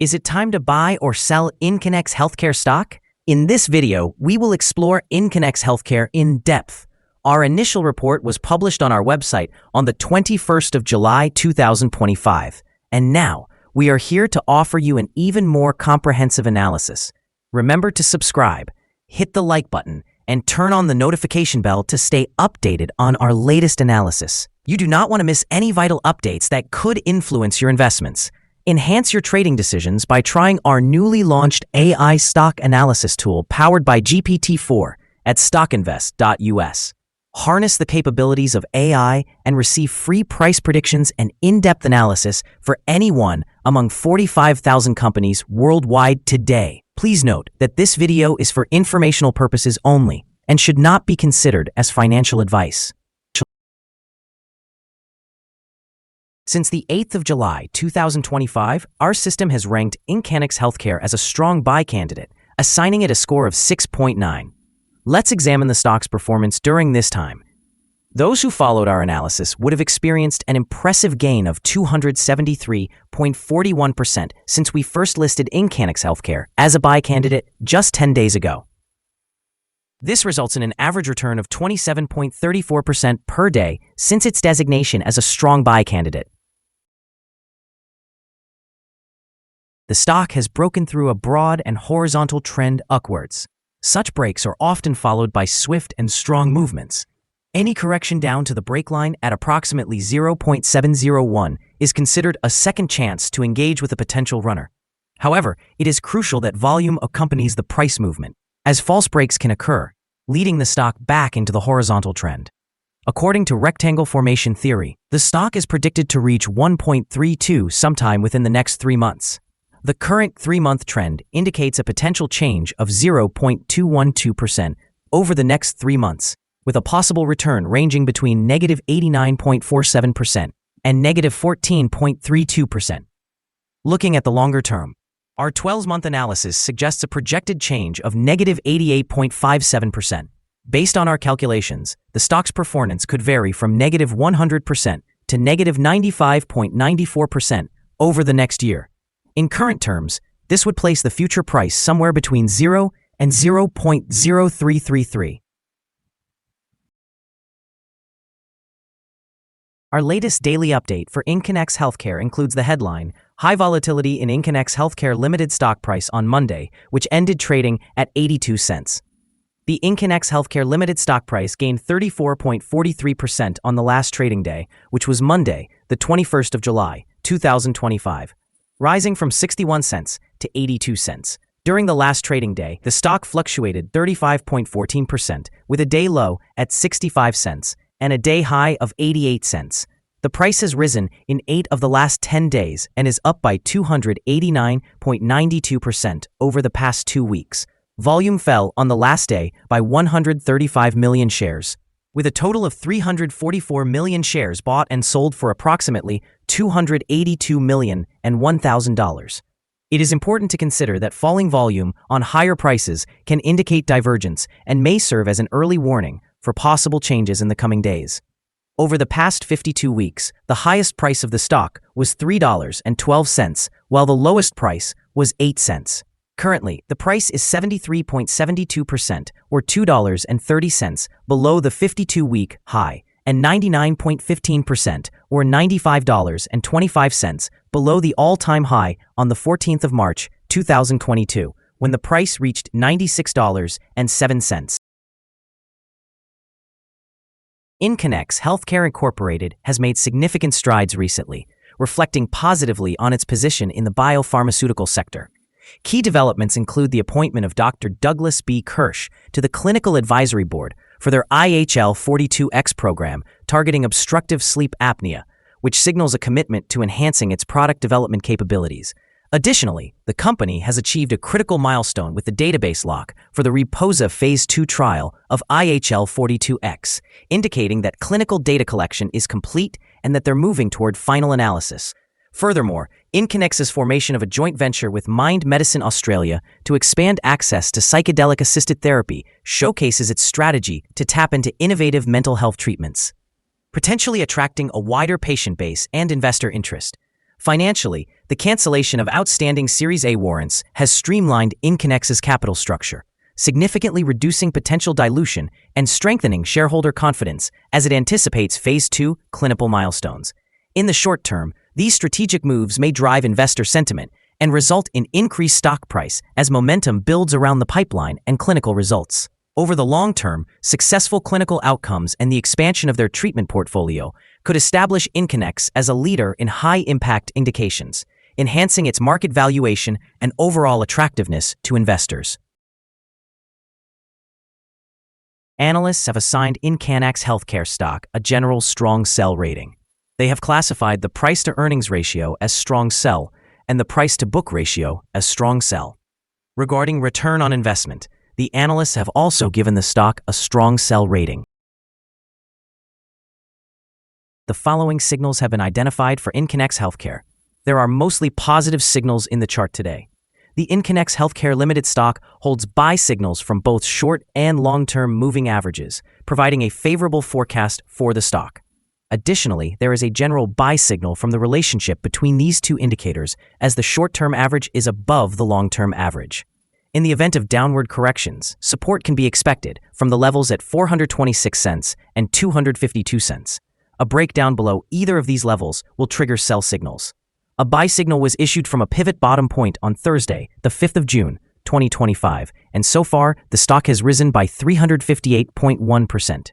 Is it time to buy or sell Incannex Healthcare stock? In this video, we will explore Incannex Healthcare in depth. Our initial report was published on our website on the 21st of July 2025, and now we are here to offer you an even more comprehensive analysis. Remember to subscribe, hit the like button, and turn on the notification bell to stay updated on our latest analysis. You do not want to miss any vital updates that could influence your investments. Enhance your trading decisions by trying our newly launched AI stock analysis tool powered by GPT-4 at StockInvest.us. Harness the capabilities of AI and receive free price predictions and in-depth analysis for any one among 45,000 companies worldwide today. Please note that this video is for informational purposes only and should not be considered as financial advice. Since the 8th of July 2025, our system has ranked Incannex Healthcare as a strong buy candidate, assigning it a score of 6.9. Let's examine the stock's performance during this time. Those who followed our analysis would have experienced an impressive gain of 273.41% since we first listed Incannex Healthcare as a buy candidate just 10 days ago. This results in an average return of 27.34% per day since its designation as a strong buy candidate. The stock has broken through a broad and horizontal trend upwards. Such breaks are often followed by swift and strong movements. Any correction down to the break line at approximately 0.701 is considered a second chance to engage with a potential runner. However, it is crucial that volume accompanies the price movement, as false breaks can occur, leading the stock back into the horizontal trend. According to rectangle formation theory, the stock is predicted to reach 1.32 sometime within the next 3 months. The current 3-month trend indicates a potential change of 0.212% over the next 3 months, with a possible return ranging between negative 89.47% and negative 14.32%. Looking at the longer term, our 12-month analysis suggests a projected change of negative 88.57%. Based on our calculations, the stock's performance could vary from negative 100% to negative 95.94% over the next year. In current terms, this would place the future price somewhere between 0 and 0.0333. Our latest daily update for Incannex Healthcare includes the headline, High Volatility in Incannex Healthcare Limited stock price on Monday, which ended trading at 82 cents. The Incannex Healthcare Limited stock price gained 34.43% on the last trading day, which was Monday, the 21st of July, 2025. Rising from 61 cents to 82 cents. During the last trading day, the stock fluctuated 35.14%, with a day low at 65 cents and a day high of 88 cents. The price has risen in 8 of the last 10 days and is up by 289.92% over the past 2 weeks. Volume fell on the last day by 135 million shares, with a total of 344 million shares bought and sold for approximately $282,001,000. It is important to consider that falling volume on higher prices can indicate divergence and may serve as an early warning for possible changes in the coming days. Over the past 52 weeks, the highest price of the stock was $3.12, while the lowest price was 8 cents. Currently, the price is 73.72% or $2.30 below the 52-week high and 99.15% or $95.25 below the all-time high on the 14th of March, 2022, when the price reached $96.07. Incannex Healthcare Incorporated has made significant strides recently, reflecting positively on its position in the biopharmaceutical sector. Key developments include the appointment of Dr. Douglas B. Kirsch to the Clinical Advisory Board for their IXHL 42X program targeting obstructive sleep apnea, which signals a commitment to enhancing its product development capabilities. Additionally, the company has achieved a critical milestone with the database lock for the Reposa Phase 2 trial of IXHL 42X, indicating that clinical data collection is complete and that they're moving toward final analysis. Furthermore, Incannex's formation of a joint venture with Mind Medicine Australia to expand access to psychedelic-assisted therapy showcases its strategy to tap into innovative mental health treatments, potentially attracting a wider patient base and investor interest. Financially, the cancellation of outstanding Series A warrants has streamlined Incannex's capital structure, significantly reducing potential dilution and strengthening shareholder confidence as it anticipates Phase 2 clinical milestones. In the short term, these strategic moves may drive investor sentiment and result in increased stock price as momentum builds around the pipeline and clinical results. Over the long term, successful clinical outcomes and the expansion of their treatment portfolio could establish Incannex as a leader in high-impact indications, enhancing its market valuation and overall attractiveness to investors. Analysts have assigned Incannex Healthcare stock a general strong sell rating. They have classified the price-to-earnings ratio as strong sell and the price-to-book ratio as strong sell. Regarding return on investment, the analysts have also given the stock a strong sell rating. The following signals have been identified for Incannex Healthcare. There are mostly positive signals in the chart today. The Incannex Healthcare Limited stock holds buy signals from both short and long-term moving averages, providing a favorable forecast for the stock. Additionally, there is a general buy signal from the relationship between these two indicators as the short-term average is above the long-term average. In the event of downward corrections, support can be expected from the levels at 426 cents and 252 cents. A breakdown below either of these levels will trigger sell signals. A buy signal was issued from a pivot bottom point on Thursday, the 5th of June, 2025, and so far, the stock has risen by 358.1%.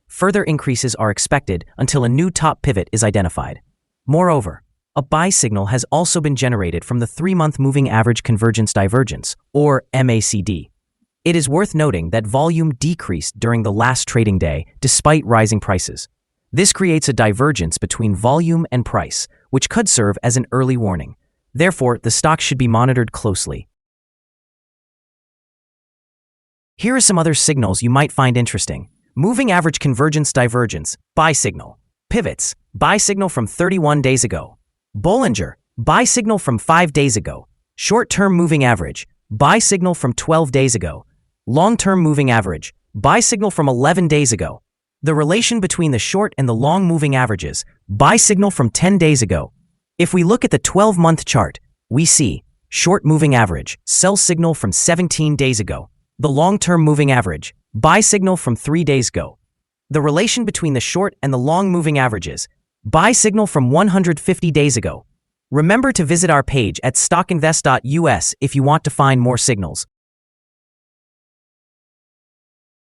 Further increases are expected until a new top pivot is identified. Moreover, a buy signal has also been generated from the 3-month moving average convergence divergence, or MACD. It is worth noting that volume decreased during the last trading day despite rising prices. This creates a divergence between volume and price, which could serve as an early warning. Therefore, the stock should be monitored closely. Here are some other signals you might find interesting. Moving average convergence divergence, buy signal. Pivots, buy signal from 31 days ago. Bollinger, buy signal from 5 days ago. Short-term moving average, buy signal from 12 days ago. Long-term moving average, buy signal from 11 days ago. The relation between the short and the long moving averages, buy signal from 10 days ago. If we look at the 12-month chart, we see short moving average, sell signal from 17 days ago. The long-term moving average, buy signal from 3 days ago. The relation between the short and the long moving averages, buy signal from 150 days ago. Remember to visit our page at StockInvest.us if you want to find more signals.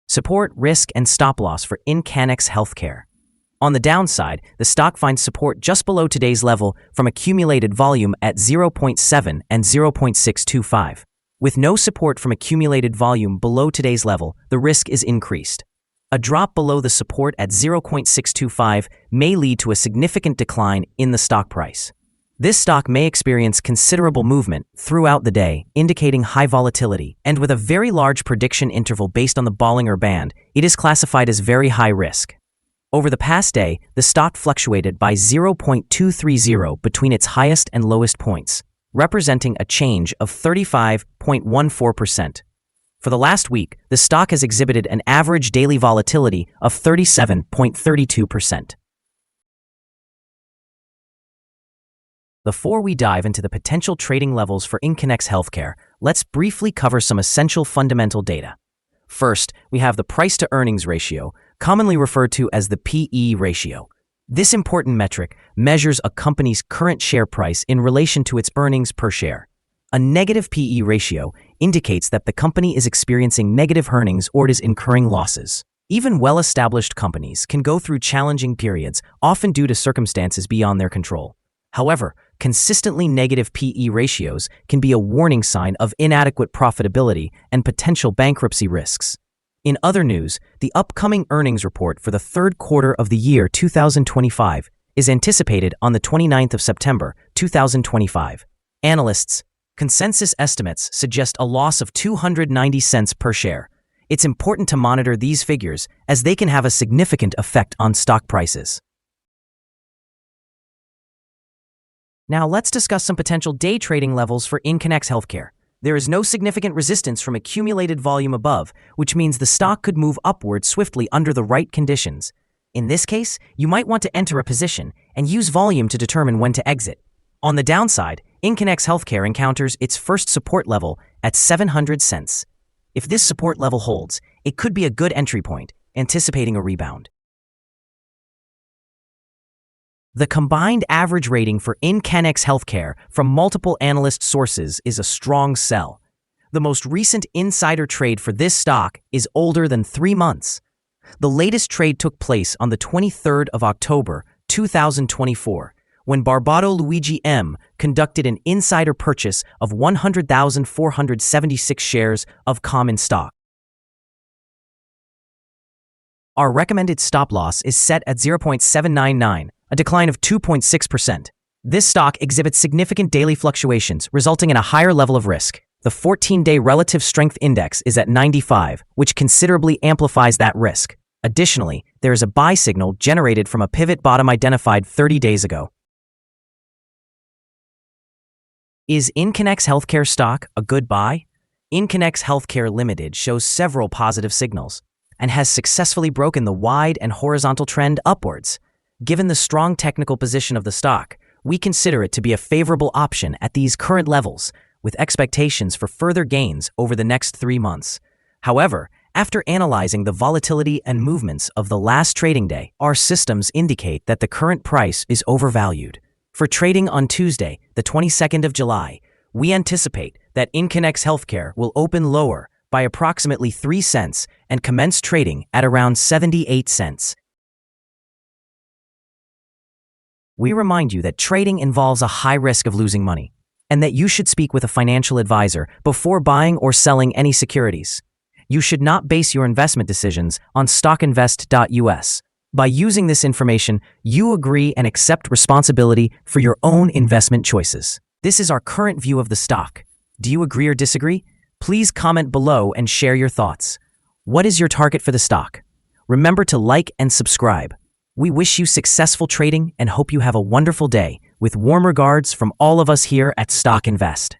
Support, risk, and stop loss for Incannex Healthcare. On the downside, the stock finds support just below today's level from accumulated volume at 0.7 and 0.625. With no support from accumulated volume below today's level, the risk is increased. A drop below the support at 0.625 may lead to a significant decline in the stock price. This stock may experience considerable movement throughout the day, indicating high volatility, and with a very large prediction interval based on the Bollinger Band, it is classified as very high risk. Over the past day, the stock fluctuated by 0.230 between its highest and lowest points, representing a change of 35.14%. For the last week, the stock has exhibited an average daily volatility of 37.32%. Before we dive into the potential trading levels for Incannex Healthcare, let's briefly cover some essential fundamental data. First, we have the price-to-earnings ratio, commonly referred to as the PE ratio. This important metric measures a company's current share price in relation to its earnings per share. A negative PE ratio indicates that the company is experiencing negative earnings or it is incurring losses. Even well-established companies can go through challenging periods, often due to circumstances beyond their control. However, consistently negative PE ratios can be a warning sign of inadequate profitability and potential bankruptcy risks. In other news, the upcoming earnings report for the third quarter of the year 2025 is anticipated on the 29th of September 2025. Analysts' consensus estimates suggest a loss of 290 cents per share. It's important to monitor these figures as they can have a significant effect on stock prices. Now let's discuss some potential day trading levels for Incannex Healthcare. There is no significant resistance from accumulated volume above, which means the stock could move upward swiftly under the right conditions. In this case, you might want to enter a position and use volume to determine when to exit. On the downside, Incannex Healthcare encounters its first support level at 700 cents. If this support level holds, it could be a good entry point, anticipating a rebound. The combined average rating for Incannex Healthcare from multiple analyst sources is a strong sell. The most recent insider trade for this stock is older than 3 months. The latest trade took place on the 23rd of October, 2024, when Barbado Luigi M. conducted an insider purchase of 100,476 shares of common stock. Our recommended stop loss is set at 0.799, a decline of 2.6%. This stock exhibits significant daily fluctuations, resulting in a higher level of risk. The 14-day relative strength index is at 95, which considerably amplifies that risk. Additionally, there is a buy signal generated from a pivot bottom identified 30 days ago. Is Incannex Healthcare stock a good buy? Incannex Healthcare Limited shows several positive signals and has successfully broken the wide and horizontal trend upwards. Given the strong technical position of the stock, we consider it to be a favorable option at these current levels, with expectations for further gains over the next 3 months. However, after analyzing the volatility and movements of the last trading day, our systems indicate that the current price is overvalued. For trading on Tuesday, the 22nd of July, we anticipate that Incannex Healthcare will open lower by approximately 3 cents and commence trading at around 78 cents. We remind you that trading involves a high risk of losing money, and that you should speak with a financial advisor before buying or selling any securities. You should not base your investment decisions on StockInvest.us. By using this information, you agree and accept responsibility for your own investment choices. This is our current view of the stock. Do you agree or disagree? Please comment below and share your thoughts. What is your target for the stock? Remember to like and subscribe. We wish you successful trading and hope you have a wonderful day. With warm regards from all of us here at Stock Invest.